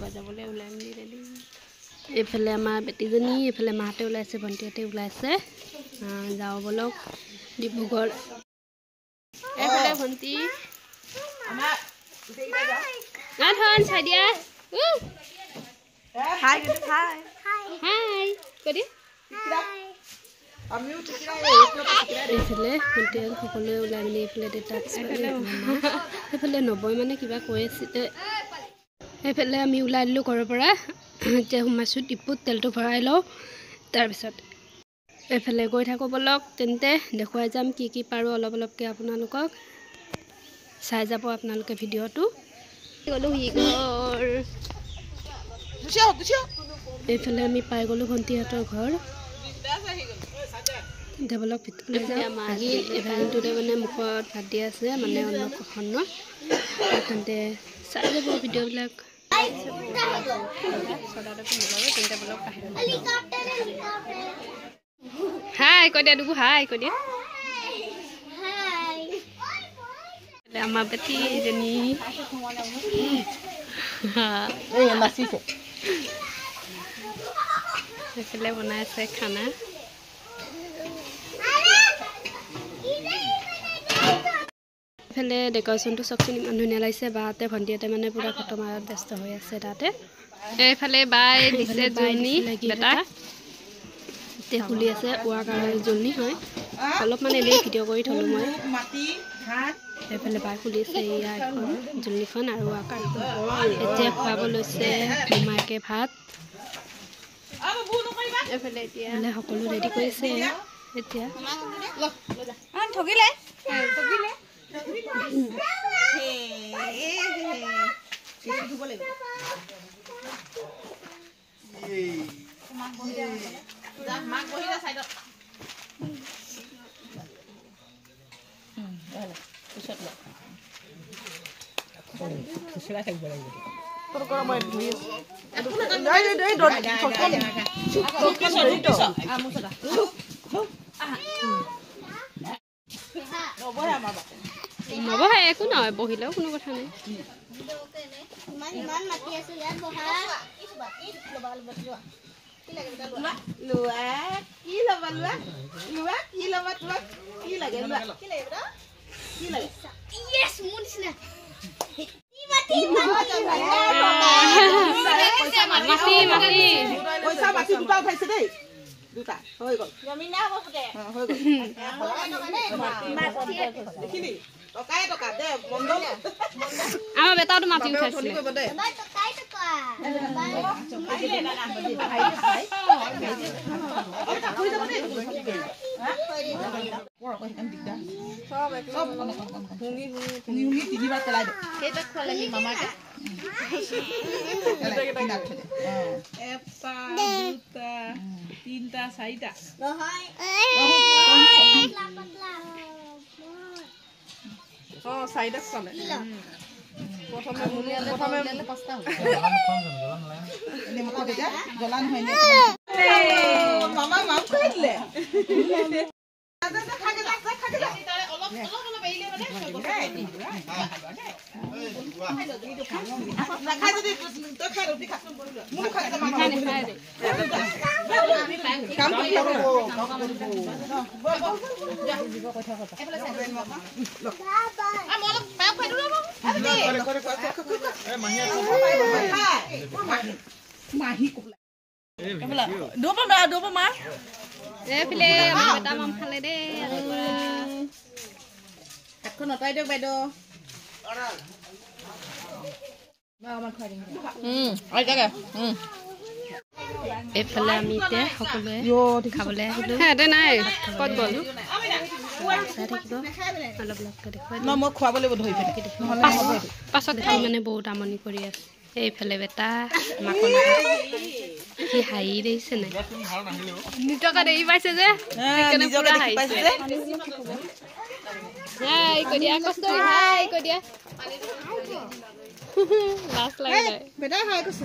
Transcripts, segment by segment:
ৰাতিপুৱা যাবলৈ ওলাই মেলি ৰেডি এইফালে আমাৰ বেটিজনী এইফালে মাহঁতে ওলাইছে ভণ্টিহঁতে ওলাইছে যাওঁ বলক ডিব্ৰুগড় এইফালে ভণ্টি ধন চাই দিয়া হাই হাই কদি এইফালে ভণ্টিয়ে সকলোৱে ওলাই মেলি এইফালে দেউতাক এইফালে নবৈ মানে কিবা কৈ আছিলে এইফালে আমি ওলাই দিলোঁ ঘৰৰ পৰা এতিয়া সোমাইছোঁ ডিপুত তেলটো ভৰাই লওঁ তাৰপিছত এইফালে গৈ থাকোঁ বলক তেন্তে দেখুৱাই যাম কি কি পাৰোঁ অলপ অলপকৈ আপোনালোকক চাই যাব আপোনালোকে ভিডিঅ'টো গ'লোঁ ঘৰ এইফালে আমি পাই গ'লোঁ ভণ্টিহঁতৰ ঘৰ দেৱলক ভিতৰলৈ যাওঁ আহি ইভেণ্টটোতে মানে মুখত ভাত দি আছে মানে অন্নপ্ৰসন্ন তেন্তে চাই যাব ভিডিঅ'বিলাক হাই কৈ দিয়া দুগু হাই কৈ দিয়া আমাৰ বেটীজনী এইফালে বনাই আছে খানা এইফালে ডেকৰেশ্যনটো চাওকচোন ইমান ধুনীয়া লাগিছে বাহঁতে ভণ্টিহঁতে মানে পূৰা ফটো মাৰাত ব্যস্ত হৈ আছে তাতে এইফালে বাই দিছে জোলনি বেটা এতিয়া খুলি আছে ৱাকাৰ জোলনি হয় অলপ মানে এনেই ভিডিঅ' কৰি থ'লোঁ মই এইফালে বাই খুলিছে এয়া এখন জোলনিখন আৰু ৱাকাৰ এতিয়া খুৱাব লৈছে মোমায়েকে ভাত এইফালে এতিয়া সকলো ৰেডি কৰিছে এতিয়া নবহে একো নহয় বহিলেও কোনো কথা নাই আমাৰ বেটাটো মাতি উঠাইছিলে তিনটা চাৰিটা চাৰিটা চলে প্ৰথমে পাঁচটা জলান হয় মামা মাম কৰি দিলে এইফালে আমি এতিয়া সকলোৱে খাবলৈ আহিলোঁ নাই ক'ত গ'ল চাই থাকিব অলপ অলপকৈ দেখুৱাই মই খুৱাব লাগিব পাছত খাই মানে বহুত আমনি কৰি আছে এইফালে বেটা মাকৰ সি হাঁহি দিছে নাই নিজকে দেখি পাইছে যে হাই কৈ দিয়া কষ্ট হাই কৈ দিয়া লাজ লাগে বেটা হাই কৈছে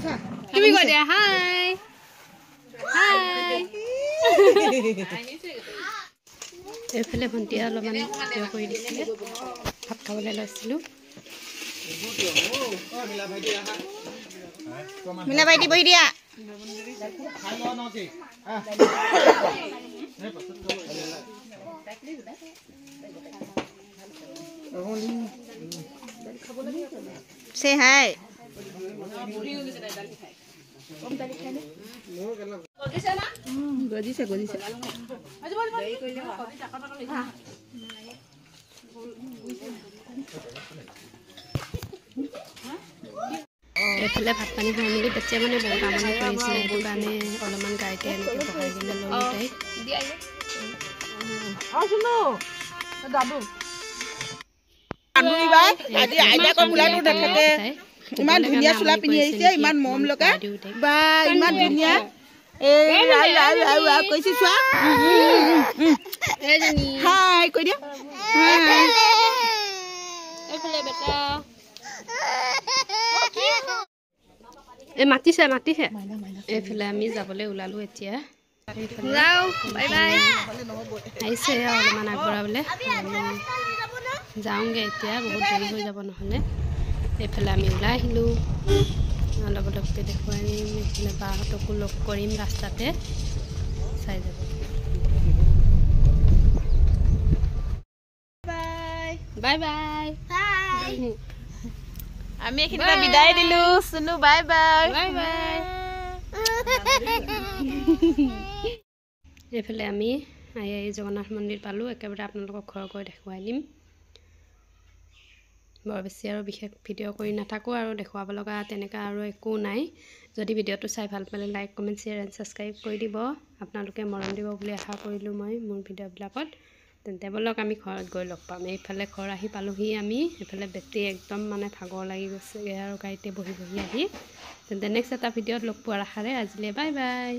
তুমি কৈ দিয়া হাই হাই এইফালে ভণ্টিয়ে অলপমান ভিডিঅ' কৰি দিছিলে ভাত খাবলৈ লৈছিলোঁ মিনা বাইটি বহি দিয়া Say hi. এইফালে ভাত পানী খাই মেলি বেছিয়ে মানে বহুত আমনি কৰিছিলে সেইটো কাৰণে অলপমান গাড়ীতে এনেকৈ বহাই কিনে ল'লোঁ তাইক ইমান ধুনীয়া চোলা পিন্ধি আহিছে ইমান মৰম লগা বা ইমান ধুনীয়া কৈছে চোৱা হাই কৈ দিয়া মাতিছে এইফালে আমি যাবলৈ ওলালোঁ এতিয়া আহিছে অলপমান আগবঢ়াবলৈ যাওঁগৈ এতিয়া বহুত দেৰি হৈ যাব নহ'লে এইফালে আমি ওলাই আহিলোঁ অলপ অলপকৈ দেখুৱাই দিম এইফালে বাহঁতকো লগ কৰিম ৰাস্তাতে চাই যাব বাই বাই আমি এইখিনি বিদায় দিলো শুনো বাই বাই বাই বাই এইফালে আমি জগন্নাথ মন্দিৰ পালোঁ একেবাৰে আপোনালোকক ঘৰ গৈ দেখুৱাই দিম বৰ বেছি আৰু বিশেষ ভিডিঅ' কৰি নাথাকোঁ আৰু দেখুৱাব লগা তেনেকুৱা আৰু একো নাই যদি ভিডিঅ'টো চাই ভাল পালে like comment share and subscribe কৰি দিব আপোনালোকে মৰম দিব বুলি আশা কৰিলোঁ মই মোৰ ভিডিঅ'বিলাকত তেন্তে বলক আমি ঘৰত গৈ লগ পাম এইফালে ঘৰ আহি পালোঁহি আমি এইফালে বেটেৰী একদম মানে ভাগৰ লাগি গৈছেগৈ আৰু গাড়ীতে বহি আহি তেন্তে নেক্সট এটা ভিডিঅ'ত লগ পোৱাৰ আশাৰে আজিলৈ বাই বাই